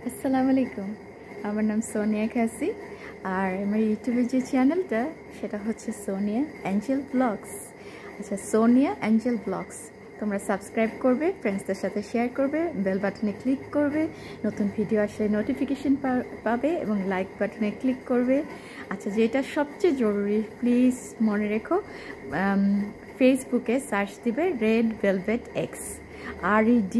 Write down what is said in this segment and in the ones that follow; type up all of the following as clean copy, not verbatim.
আসসালামু আলাইকুম। আমার নাম সোনিয়া খাসি আর আমার ইউটিউবের যে চ্যানেলটা সেটা হচ্ছে সোনিয়া অ্যাঞ্জেল ব্লগস। আচ্ছা, সোনিয়া অ্যাঞ্জেল ব্লগস তোমরা সাবস্ক্রাইব করবে, ফ্রেন্ডসদের সাথে শেয়ার করবে, বেল বাটনে ক্লিক করবে, নতুন ভিডিও আসলে নোটিফিকেশন পাবে এবং লাইক বাটনে ক্লিক করবে। আচ্ছা, যেটা সবচেয়ে জরুরি প্লিজ মনে রেখো, ফেসবুকে সার্চ দিবে red velvet x, RED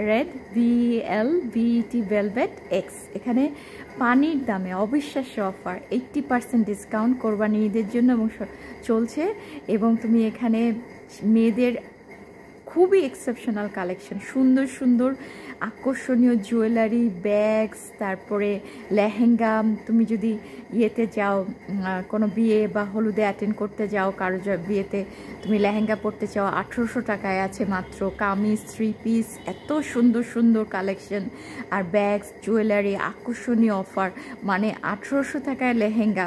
red VELVET velvet x. এখানে পানির দামে অবিশ্বাস্য অফার, 80% ডিসকাউন্ট কোরবানি ঈদের জন্য এবং চলছে। এবং তুমি এখানে মেয়েদের খুবই এক্সেপশনাল কালেকশন, সুন্দর সুন্দর আকর্ষণীয় জুয়েলারি, ব্যাগস, তারপরে লেহেঙ্গা। তুমি যদি ইয়েতে যাও, কোনো বিয়ে বা হলুদে অ্যাটেন্ড করতে যাও, কারো বিয়েতে তুমি লেহেঙ্গা পরতে চাও, 1800 টাকায় আছে মাত্র। কামিজ, 3 পিস, এত সুন্দর সুন্দর কালেকশন। আর ব্যাগস, জুয়েলারি, আকর্ষণীয় অফার, মানে 1800 টাকায় লেহেঙ্গা।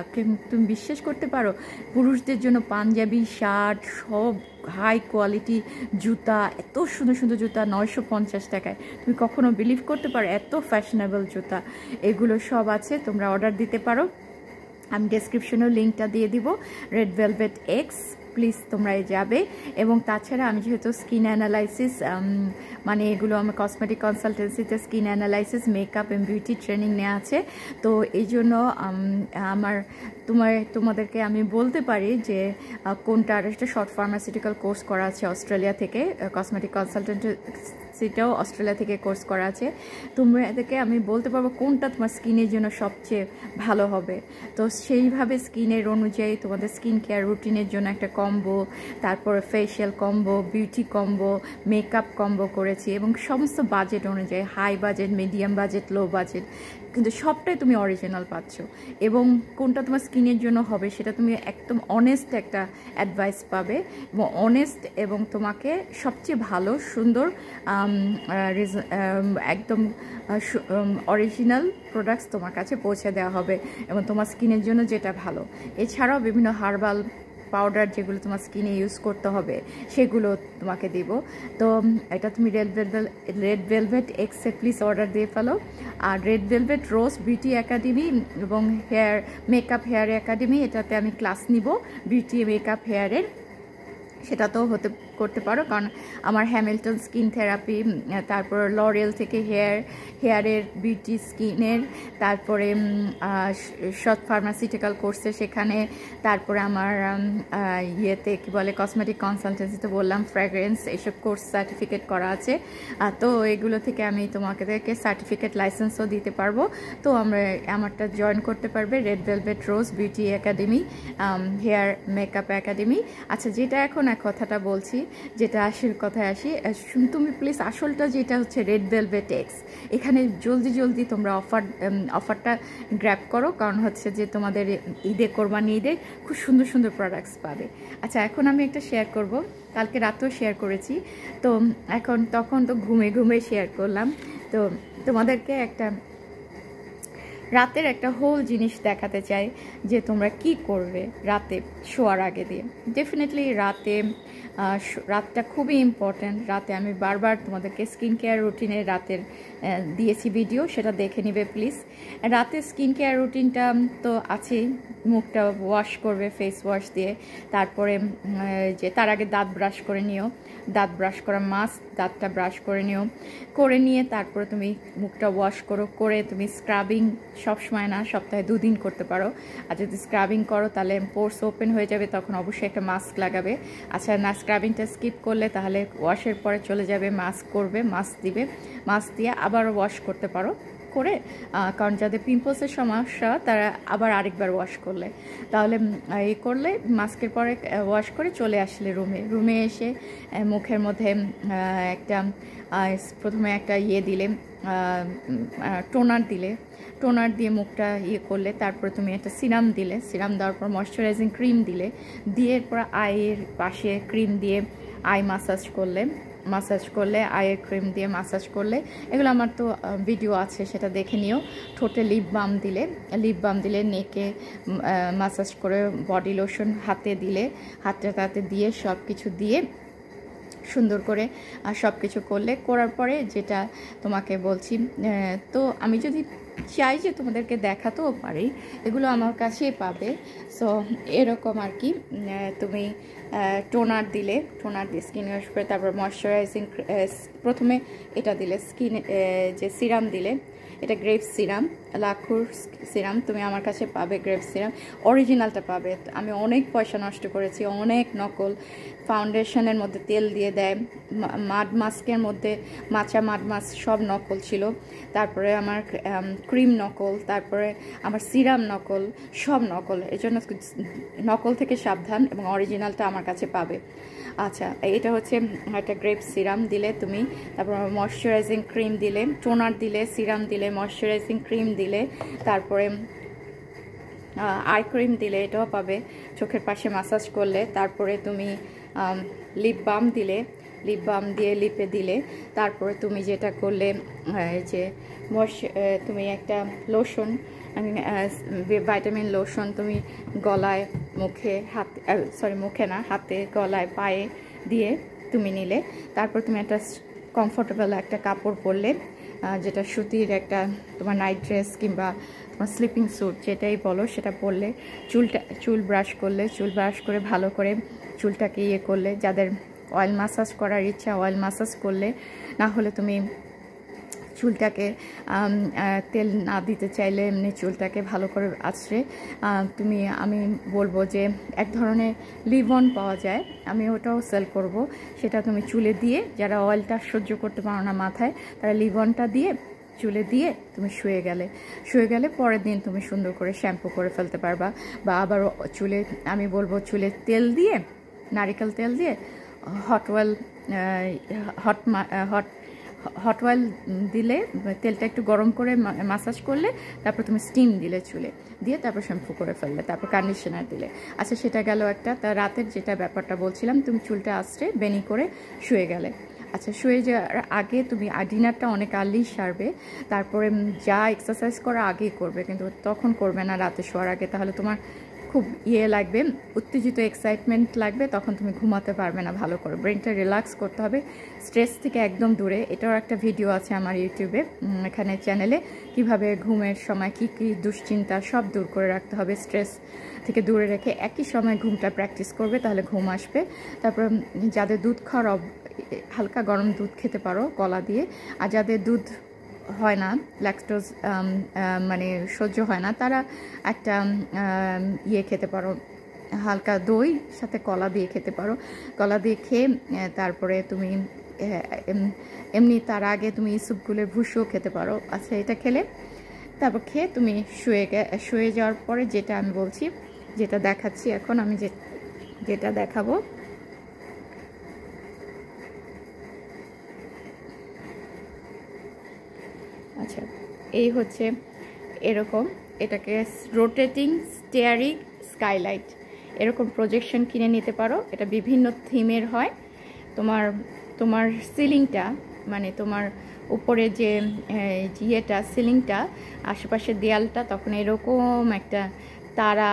তুমি বিশ্বাস করতে পারো? পুরুষদের জন্য পাঞ্জাবি, শার্ট, সব হাই কোয়ালিটি জুতা, এত সুন্দর সুন্দর জুতা 950 টাকায়। তুমি কখনো বিলিভ করতে পারো? এত ফ্যাশনেবল জুতা এগুলো সব আছে, তোমরা অর্ডার দিতে পারো। আমি ডেসক্রিপশনেও লিঙ্কটা দিয়ে দিব, রেড ভেলভেট এক্স। প্লিজ তোমরা যাবে। এবং তাছাড়া আমি যেহেতু স্কিন অ্যানালাইসিস, মানে এগুলো আমার কসমেটিক কনসালটেন্সিতে স্কিন অ্যানালাইসিস, মেকআপ এবং বিউটি ট্রেনিং নেওয়া আছে, তো এই জন্য আমার তোমাদেরকে আমি বলতে পারি যে কোনটা। একটা শর্ট ফার্মাসিউটিক্যাল কোর্স করা আছে অস্ট্রেলিয়া থেকে, কসমেটিক কনসালটেন্সিটাও অস্ট্রেলিয়া থেকে কোর্স করা আছে। তোমরা এদেরকে আমি বলতে পারবো কোনটা তোমার স্কিনের জন্য সবচেয়ে ভালো হবে। তো সেইভাবে স্কিনের অনুযায়ী তোমাদের স্কিন কেয়ার রুটিনের জন্য একটা কম্বো, তারপরে facial combo, beauty combo, makeup combo করেছি এবং সমস্ত বাজেট অনুযায়ী, high budget, medium budget, low budget, কিন্তু সবটাই তুমি অরিজিনাল পাচ্ছ। এবং কোনটা তোমার স্কিনের জন্য হবে সেটা তুমি একদম অনেস্ট একটা অ্যাডভাইস পাবে, এবং অনেস্ট এবং তোমাকে সবচেয়ে ভালো সুন্দর একদম অরিজিনাল প্রোডাক্টস তোমার কাছে পৌঁছে দেওয়া হবে এবং তোমার স্কিনের জন্য যেটা ভালো। এছাড়াও বিভিন্ন হার্বাল পাউডার যেগুলো তোমার স্কিনে ইউজ করতে হবে সেগুলো তোমাকে দিব। তো এটা তুমি রেড ভেলভেট এক্সে প্লিজ অর্ডার দিয়ে ফেলো। আর red velvet rose beauty academy এবং মেকআপ হেয়ার একাডেমি, এটাতে আমি ক্লাস নিব বিউটি মেকআপ হেয়ারের, সেটা তো করতে পারো। কারণ আমার হ্যামিল্টন স্কিন থেরাপি, তারপর লরিয়েল থেকে হেয়ারের বিউটি স্কিনের, তারপরে শর্ট ফার্মাসিউটিক্যাল কোর্সে সেখানে, তারপরে আমার ইয়েতে কি বলে কসমেটিক কনসালটেন্সিতে বললাম ফ্র্যাগ্রেন্স, এইসব কোর্স সার্টিফিকেট করা আছে। তো এগুলো থেকে আমি তোমাদেরকে সার্টিফিকেট লাইসেন্সও দিতে পারবো। তো আমারটা জয়েন করতে পারবে, red velvet rose beauty academy, hair makeup academy. আচ্ছা, যেটা এখন কথাটা বলছি, যেটা আসল কথায় আসি, তুমি প্লিজ আসলটা যেটা হচ্ছে রেড ভেলভেট এক্স, এখানে জলদি তোমরা অফারটা গ্র্যাব করো, কারণ হচ্ছে যে তোমাদের ঈদে, কোরবানি ঈদে খুব সুন্দর সুন্দর প্রোডাক্টস পাবে। আচ্ছা, এখন আমি একটা শেয়ার করব, কালকে রাতেও শেয়ার করেছি, তো তখন তো ঘুমে শেয়ার করলাম। তো তোমাদেরকে একটা রাতের একটা হোল জিনিস দেখাতে চাই যে তোমরা কি করবে রাতে শোয়ার আগে দিয়ে। ডেফিনেটলি রাতটা খুবই ইম্পর্ট্যান্ট। রাতে আমি বারবার তোমাদেরকে স্কিন কেয়ার রুটিনের রাতের দিয়েছি ভিডিও, সেটা দেখে নিবে প্লিজ। রাতে স্কিন কেয়ার রুটিনটা তো আছেই, মুখটা ওয়াশ করবে ফেস ওয়াশ দিয়ে, তারপরে যে তার আগে দাঁত ব্রাশ করে নিও, দাঁত ব্রাশ করা মাস্ট, দাঁতটা ব্রাশ করে নিয়ে তারপরে তুমি মুখটা ওয়াশ করে তুমি স্ক্রাবিং, সবসময় না, সপ্তাহে 2 দিন করতে পারো। আর যদি স্ক্রাবিং করো তাহলে পোর্স ওপেন হয়ে যাবে, তখন অবশ্যই একটা মাস্ক লাগাবে। আচ্ছা, না স্ক্রাবিংটা স্কিপ করলে তাহলে ওয়াশের পরে চলে যাবে, মাস্ক করবে, মাস্ক দিবে, মাস্ক দিয়ে আবার ওয়াশ করতে পারো করে, কারণ যাদের পিম্পলসের সমস্যা তারা আবার আরেকবার ওয়াশ করলে, তাহলে এই করলে মাস্কের পরে ওয়াশ করে চলে আসলে রুমে এসে মুখের মধ্যে প্রথমে একটা দিলে, টোনার দিয়ে মুখটা করলে, তারপরে তুমি একটা সিরাম দিলে, সিরাম দেওয়ার পর ময়শ্চারাইজিং ক্রিম দিলে, দিয়ে এরপর আইয়ের পাশে ক্রিম দিয়ে আই মাসাজ করলে আইয়ের ক্রিম দিয়ে মাসাজ করলে, এগুলো আমার তো ভিডিও আছে, সেটা দেখে নিও। ঠোঁটে লিপ বাম দিলে নেকে মাসাজ করে, বডি লোশন হাতে দিয়ে সব কিছু দিয়ে সুন্দর করে সব কিছু করার পরে যেটা তোমাকে বলছি, তো আমি যদি চাই যে তোমাদেরকে দেখাতেও পারি, এগুলো আমার কাছেই পাবে। সো এরকম আর কি, তুমি টোনার দিয়ে স্কিন ওয়াশ করে তারপর ময়শ্চারাইজিং, প্রথমে এটা দিলে স্কিন যে সিরাম দিলে, এটা গ্রেপস সিরাম, লাখুর সিরাম তুমি আমার কাছে পাবে। গ্রেপস সিরাম অরিজিনালটা পাবে। আমি অনেক পয়সা নষ্ট করেছি, অনেক নকল ফাউন্ডেশনের মধ্যে তেল দিয়ে দেয়, মাড মাস্কের মধ্যে মাছা মাড মাস্ক সব নকল ছিল, তারপরে আমার ক্রিম নকল, তারপরে আমার সিরাম নকল, সব নকল। এই জন্য নকল থেকে সাবধান এবং অরিজিনালটা আমার কাছে পাবে। আচ্ছা, এটা হচ্ছে একটা গ্রেপস সিরাম দিলে তুমি, তারপর ময়শ্চারাইজিং ক্রিম দিলে, টোনার দিলে, সিরাম দিলে, ময়শ্চারাইজিং ক্রিম দিলে, তারপরে আই ক্রিম দিলে, এটাও পাবে চোখের পাশে মাসাজ করলে। তারপরে তুমি লিপ বাম দিলে, লিপ বাম দিয়ে লিপে দিলে, তারপরে তুমি যেটা করলে যে তুমি একটা লোশন, ভাইটামিন লোশন তুমি গলায়, মুখে, হাতে, মুখে না, হাতে, গলায়, পায়ে দিয়ে তুমি নিলে। তারপর তুমি একটা কমফোর্টেবল একটা কাপড় পরলে, যেটা সুতির একটা তোমার নাইট ড্রেস কিংবা তোমার স্লিপিং স্যুট যেটাই বলো সেটা পরলে, চুল ব্রাশ করলে, চুল ব্রাশ করে ভালো করে চুলটাকে করলে, যাদের অয়েল মাসাজ করার ইচ্ছা অয়েল মাসাজ করলে, না হলে তুমি চুলটাকে তেল না দিতে চাইলে এমনি চুলটাকে ভালো করে আছড়ে তুমি, আমি বলবো যে এক ধরনের লিভ অন পাওয়া যায়, আমি ওটাও সেল করব, সেটা তুমি চুলে দিয়ে, যারা অয়েলটা সহ্য করতে পারো না মাথায়, তারা লিভ অনটা দিয়ে চুলে দিয়ে তুমি শুয়ে গেলে পরের দিন তুমি সুন্দর করে শ্যাম্পু করে ফেলতে পারবা। বা আবার চুলে, আমি বলবো চুলে তেল দিয়ে, নারিকেল তেল দিয়ে হট অয়েল দিলে, তেলটা একটু গরম করে মাসাজ করলে, তারপর তুমি স্টিম দিলে চুলে দিয়ে, তারপর শ্যাম্পু করে ফেললে, তারপর কন্ডিশনার দিলে। আচ্ছা, সেটা গেল একটা। তা রাতের যেটা ব্যাপারটা বলছিলাম, তুমি চুলটা আঁচড়ে বেনি করে শুয়ে গেলে। আচ্ছা, শুয়ে যাওয়ার আগে তুমি ডিনারটা অনেক আর্লি সারবে, তারপরে যা এক্সারসাইজ করা আগেই করবে, কিন্তু তখন করবে না রাতে শোয়ার আগে, তাহলে তোমার খুব লাগবে, উত্তেজিত এক্সাইটমেন্ট লাগবে, তখন তুমি ঘুমাতে পারবে না ভালো করে। ব্রেনটা রিল্যাক্স করতে হবে, স্ট্রেস থেকে একদম দূরে। এটাও একটা ভিডিও আছে আমার ইউটিউবে, এখানে চ্যানেলে, কিভাবে ঘুমের সময় কি কি দুশ্চিন্তা সব দূর করে রাখতে হবে, স্ট্রেস থেকে দূরে রেখে একই সময় ঘুমটা প্র্যাকটিস করবে, তাহলে ঘুম আসবে। তারপর যাদের দুধ খাওয়ার, হালকা গরম দুধ খেতে পারো কলা দিয়ে, আর যাদের দুধ হয় না, ল্যাকটোজ মানে সহ্য হয় না, তারা একটা খেতে পারো, হালকা দই সাথে কলা দিয়ে খেতে পারো। কলা দিয়ে খেয়ে তারপরে তুমি এমনি তার আগে তুমি স্যুপগুলোর ভুষিও খেতে পারো। আচ্ছা, এটা খেলে তারপর খেয়ে তুমি শুয়ে যাওয়ার পরে যেটা আমি বলছি, যেটা দেখাচ্ছি এখন, আমি যেটা দেখাবো, আচ্ছা, এই হচ্ছে এরকম, এটাকে রোটেটিং স্টেয়ারিং স্কাইলাইট, এরকম প্রজেকশন কিনে নিতে পারো। এটা বিভিন্ন থিমের হয়। তোমার সিলিংটা, মানে তোমার উপরে যে ইয়েটা, সিলিংটা, আশেপাশের দেয়ালটা তখন এরকম একটা তারা,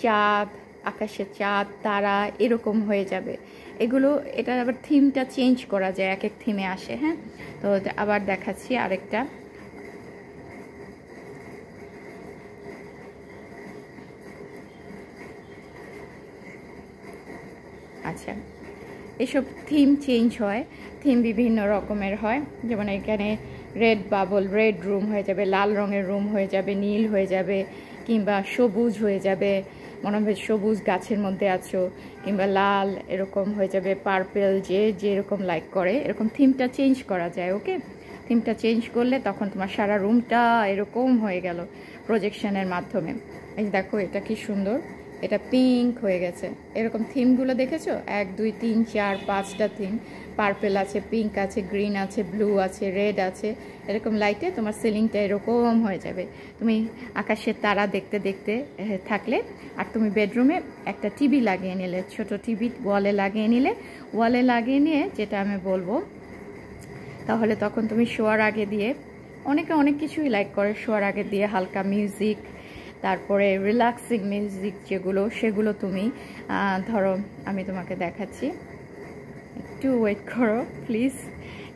চাঁদ, আকাশের চাঁদ, তারা এরকম হয়ে যাবে। এগুলো, এটার আবার থিমটা চেঞ্জ করা যায়, এক এক থিমে আসে। হ্যাঁ, তো আবার দেখাচ্ছি আরেকটা। আচ্ছা, এসব থিম চেঞ্জ হয়, থিম বিভিন্ন রকমের হয়। যেমন এখানে রেড বাবল, রেড রুম হয়ে যাবে, লাল রঙের রুম হয়ে যাবে, নীল হয়ে যাবে, কিংবা সবুজ হয়ে যাবে, মনে হবে সবুজ গাছের মধ্যে আছো, কিংবা লাল এরকম হয়ে যাবে, পার্পেল, যেরকম লাইক করে এরকম থিমটা চেঞ্জ করা যায়। ওকে, থিমটা চেঞ্জ করলে তখন তোমার সারা রুমটা এরকম হয়ে গেল প্রজেকশনের মাধ্যমে। এই দেখো, এটা কি সুন্দর, এটা পিঙ্ক হয়ে গেছে। এরকম থিমগুলো দেখেছো, 1 2 3 4 5টা থিম, পার্পেল আছে, পিঙ্ক আছে, গ্রিন আছে, ব্লু আছে, রেড আছে, এরকম লাইটে তোমার সিলিংটা এরকম হয়ে যাবে। তুমি আকাশের তারা দেখতে দেখতে থাকলে, আর তুমি বেডরুমে একটা টিভি লাগিয়ে নিলে, ছোট টিভি ওয়ালে লাগিয়ে নিয়ে যেটা আমি বলবো, তাহলে তখন তুমি শোয়ার আগে দিয়ে, অনেকে অনেক কিছুই লাইক করে শোয়ার আগে দিয়ে হালকা মিউজিক, তারপরে রিল্যাক্সিং মিউজিক যেগুলো, সেগুলো তুমি ধরো, আমি তোমাকে দেখাচ্ছি, একটু ওয়েট করো প্লিজ,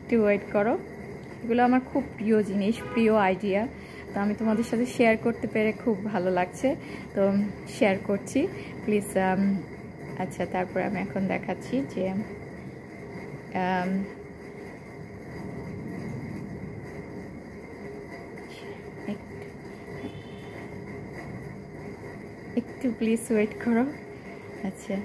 একটু ওয়েট করো। এগুলো আমার খুব প্রিয় জিনিস, প্রিয় আইডিয়া, তো আমি তোমাদের সাথে শেয়ার করতে পেরে খুব ভালো লাগছে, তো শেয়ার করছি প্লিজ। আচ্ছা, তারপর আমি এখন দেখাচ্ছি যে একটু প্লিজ ওয়েট করো। আচ্ছা,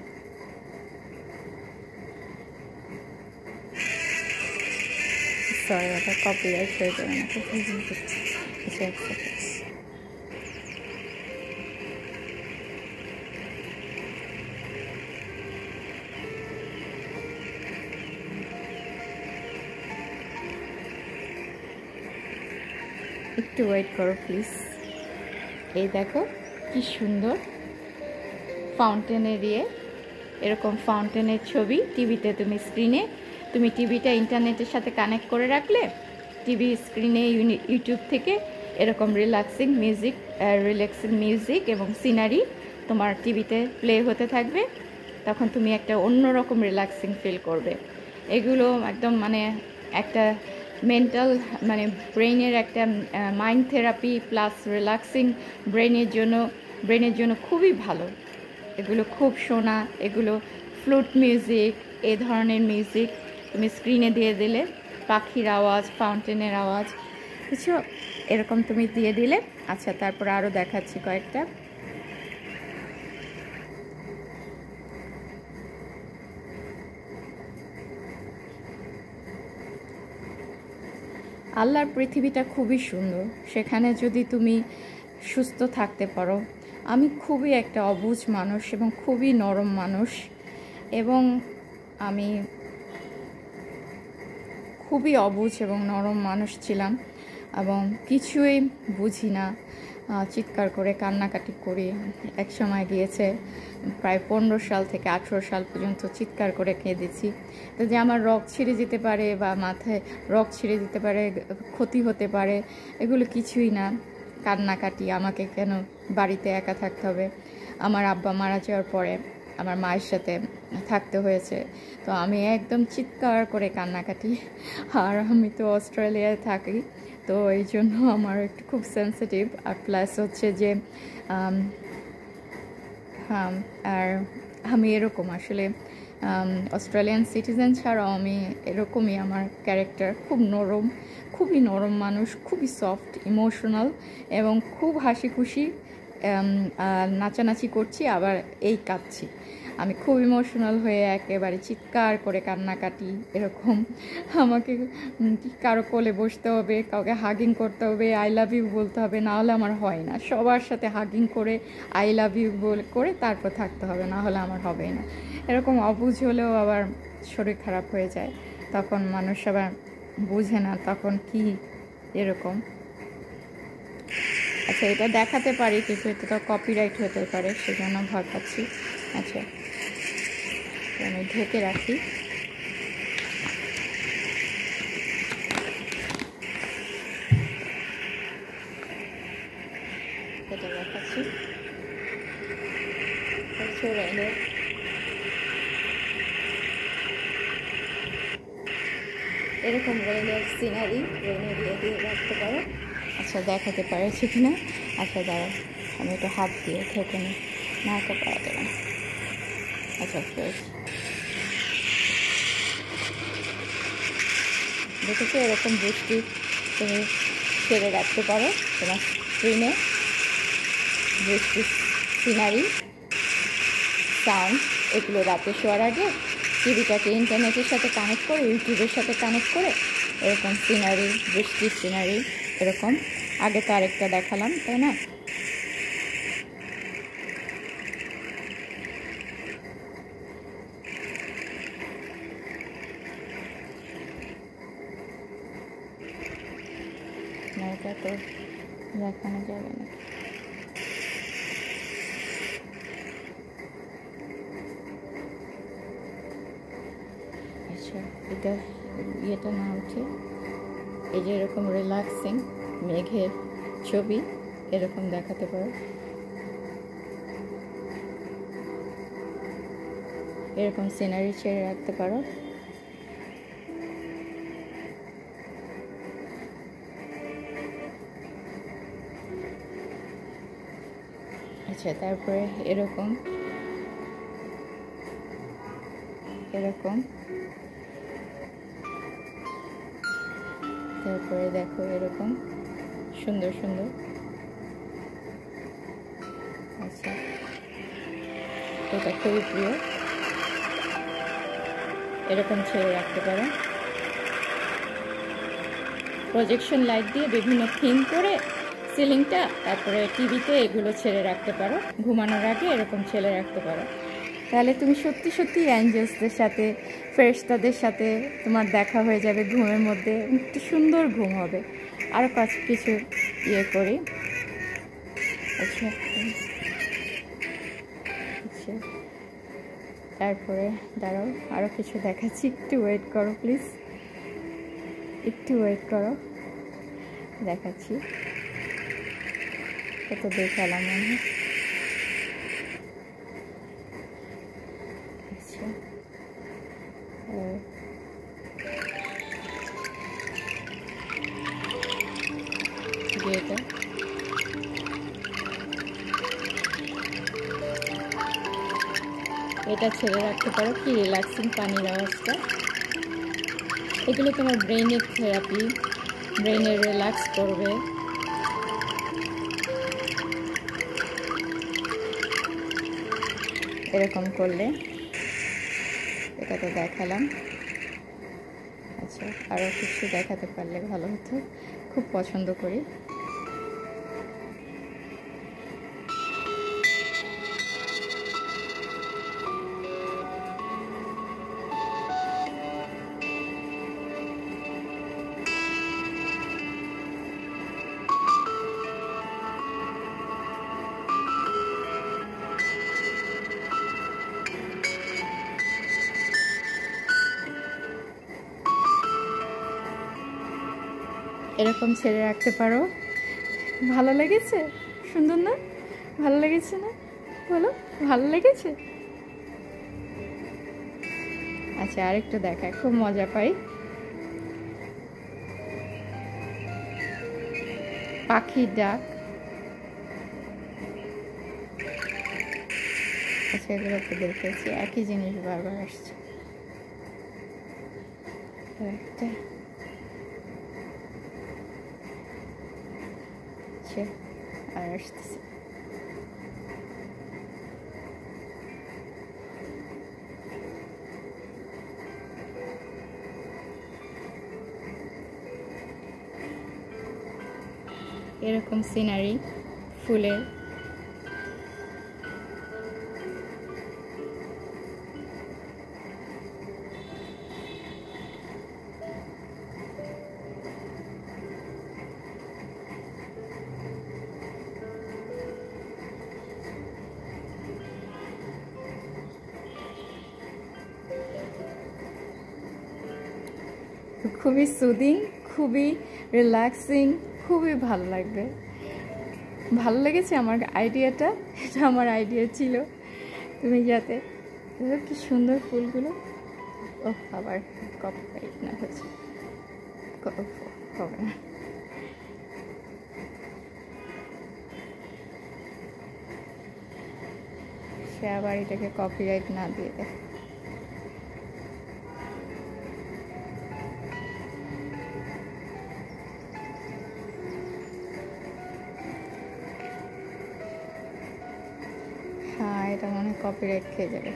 সরি, ওটা কপিরাইট হয়ে যাবে না। আচ্ছা, এক সেকেন্ড। একটু ওয়েট করো প্লিজ। এই দেখো কি সুন্দর ফাউন্টেনের এরকম ফাউন্টেনের ছবি টিভিতে, তুমি টিভিটা ইন্টারনেটের সাথে কানেক্ট করে রাখলে টিভি স্ক্রিনে ইউটিউব থেকে এরকম রিল্যাক্সিং মিউজিক এবং সিনারি তোমার টিভিতে প্লে হতে থাকবে, তখন তুমি একটা অন্যরকম রিল্যাক্সিং ফিল করবে। এগুলো একদম মানে একটা মেন্টাল মানে ব্রেনের একটা মাইন্ড থেরাপি প্লাস রিল্যাক্সিং ব্রেনের জন্য খুবই ভালো। এগুলো খুব শোনা, এগুলো ফ্লুট মিউজিক, এই ধরনের মিউজিক তুমি স্ক্রিনে দিয়ে দিলে, পাখির আওয়াজ, ফাউন্টেনের আওয়াজ, কিছু এরকম তুমি দিয়ে দিলে। আচ্ছা, তারপর আরও দেখাচ্ছি কয়েকটা। আল্লাহর পৃথিবীটা খুবই সুন্দর, সেখানে যদি তুমি সুস্থ থাকতে পারো। আমি খুবই একটা অবুঝ মানুষ এবং খুবই নরম মানুষ, এবং আমি খুবই অবুঝ এবং নরম মানুষ ছিলাম, এবং কিছুই বুঝি না, চিৎকার করে কান্নাকাটি করি। এক সময় গিয়েছে প্রায় 15 সাল থেকে 18 সাল পর্যন্ত চিৎকার করে কেঁদেছি। তো যে আমার রগ ছিঁড়ে যেতে পারে বা মাথায় রগ ছিঁড়ে যেতে পারে, ক্ষতি হতে পারে, এগুলো কিছুই না। কান্নাকাটি, আমাকে কেন বাড়িতে একা থাকতে হবে? আমার আব্বা মারা যাওয়ার পরে আমার মায়ের সাথে থাকতে হয়েছে, তো আমি একদম চিৎকার করে কান্নাকাটি। আর আমি তো অস্ট্রেলিয়ায় থাকি, তো এই জন্য আমার একটু খুব সেন্সিটিভ। আর প্লাস হচ্ছে যে হ্যাঁ, আর আমি এরকম আসলে অস্ট্রেলিয়ান সিটিজেন ছাড়াও আমি এরকমই, আমার ক্যারেক্টার খুব নরম, খুবই নরম মানুষ, খুবই সফট, ইমোশনাল, এবং খুব হাসি খুশি, নাচানাচি করছি আবার এই কাঁদছি। আমি খুব ইমোশনাল হয়ে একেবারে চিৎকার করে কান্নাকাটি এরকম। আমাকে কারো কোলে বসতে হবে, কাউকে হাগিং করতে হবে, আই লাভ ইউ বলতে হবে, না হলে আমার হয় না। সবার সাথে হাগিং করে আই লাভ ইউ করে তারপর থাকতে হবে, না হলে আমার হবেই না। এরকম অবুঝ হলেও আবার শরীর খারাপ হয়ে যায়, তখন মানুষ আবার বুঝে না তখন কি এরকম। আচ্ছা, এটা দেখাতে পারি কিন্তু এটা তো কপিরাইট হতে পারে, সেজন্য ভয় পাচ্ছি। আচ্ছা, আমি ঢেকে রাখি। এটা দেখাচ্ছি, এরকম রেনের সিনারি রেনে দিয়ে রাখতে পারো। আচ্ছা, দেখাতে পারছি কিনা? আচ্ছা, দাঁড়াও, আমি একটু হাত দিয়ে ঢেকে নিই, না তো পারা যাবে না। আচ্ছা, দেখেছো এরকম বৃষ্টি তুমি ছেড়ে রাখতে পারো তোমার স্ক্রিনে, বৃষ্টির সিনারি, সাউন্ড, এগুলো রাতে শোয়ার আগে টিভিটাকে ইন্টারনেটের সাথে কানেক্ট করে, ইউটিউবের সাথে কানেক্ট করে এরকম সিনারি, বৃষ্টির সিনারি এরকম। আগে তো আরেকটা দেখালাম, তাই না? এটা তো দেখানো যাবে না। আচ্ছা, এটা ইয়েটা না উঠে, এই যে এরকম রিল্যাক্সিং মেঘের ছবি এরকম দেখাতে পারো, এরকম সিনারি ছেড়ে রাখতে পারো। আচ্ছা, তারপরে এরকম এরকম, তারপরে দেখো এরকম সুন্দর সুন্দর। আচ্ছা, এটা খুবই প্রিয়, এরকম ছেড়ে রাখতে পারো। প্রজেকশন লাইট দিয়ে বিভিন্ন থিম করে সিলিংটা, তারপরে টিভিতে এগুলো ছেড়ে রাখতে পারো। ঘুমানোর আগে এরকম ছেড়ে রাখতে পারো, তাহলে তুমি সত্যি সত্যি অ্যাঞ্জেলসদের সাথে, ফেরেশতাদের সাথে তোমার দেখা হয়ে যাবে ঘুমের মধ্যে, একটু সুন্দর ঘুম হবে। আরও কিছু করি। আচ্ছা আচ্ছা, তারপরে দাঁড়াও, আরও কিছু দেখাচ্ছি, একটু ওয়েট করো প্লিজ, একটু ওয়েট করো, দেখাচ্ছি। কত দেখালাম মনে হয়। আচ্ছা, এটা এটা ছেড়ে রাখতে পারো, কি রিল্যাক্সিং পানির আওয়াজটা। এগুলো তোমার ব্রেইনের থেরাপি, ব্রেইনের রিল্যাক্স করবে। এরকম করলে, এটা তো দেখালাম। আচ্ছা, আরও কিছু দেখাতে পারলে ভালো হতো, খুব পছন্দ করি। এরকম ছেড়ে রাখতে পারো। ভালো লেগেছে? সুন্দর না? ভালো লেগেছে না? বলো, ভালো লেগেছে? আচ্ছা, আরেকটু দেখায়, খুব মজা পাই। পাখির ডাক। আচ্ছা, এগুলো তো দেখেছি, একই জিনিস বারবার আসছে। একটা আর আসতেছে। এরকম সিনারি ফুলের, খুবই সুদিং, খুবই রিল্যাক্সিং, খুবই ভালো লাগবে। ভালো লেগেছে আমার আইডিয়াটা, এটা আমার আইডিয়া ছিল। তুমি যাতে, কি সুন্দর ফুলগুলো। ও আবার কপিরাইট না হচ্ছে, হবে না। সে আবার এটাকে কপিরাইট না দিয়ে দেয়। হ্যাঁ, এটা মনে হয় কপিরাইট খেয়ে যাবে।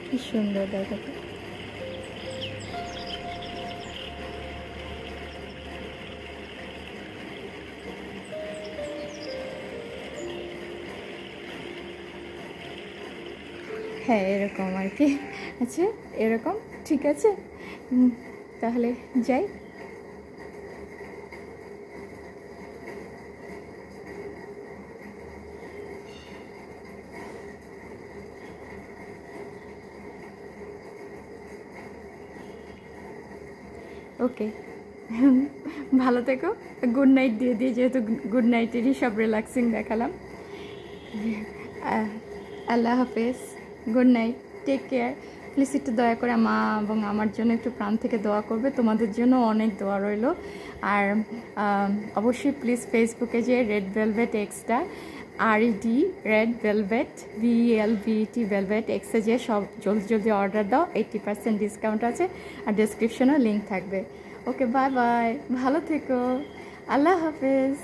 কি সুন্দর দেখো তো। হ্যাঁ, এরকম আর কি। আচ্ছা, এরকম ঠিক আছে, তাহলে যাই। ওকে, ভালো থেকো। গুড নাইট দিয়ে দিয়ে, যেহেতু গুড নাইটেরই সব রিল্যাক্সিং দেখালাম। আল্লাহ হাফেজ। Good night, take care. Please একটু দয়া করে মা এবং আমার জন্য একটু প্রাণ থেকে দোয়া করবে, তোমাদের জন্য অনেক দোয়া রইল। আর অবশ্যই প্লিজ ফেসবুকে যে red velvet extra RED red velvet VELVET velvet এক্সে যে সব জলদি জলদি অর্ডার দাও, 80% ডিসকাউন্ট আছে, আর ডেসক্রিপশনেও লিঙ্ক থাকবে। ওকে, বাই বাই, ভালো থেকো, আল্লাহ হাফেজ।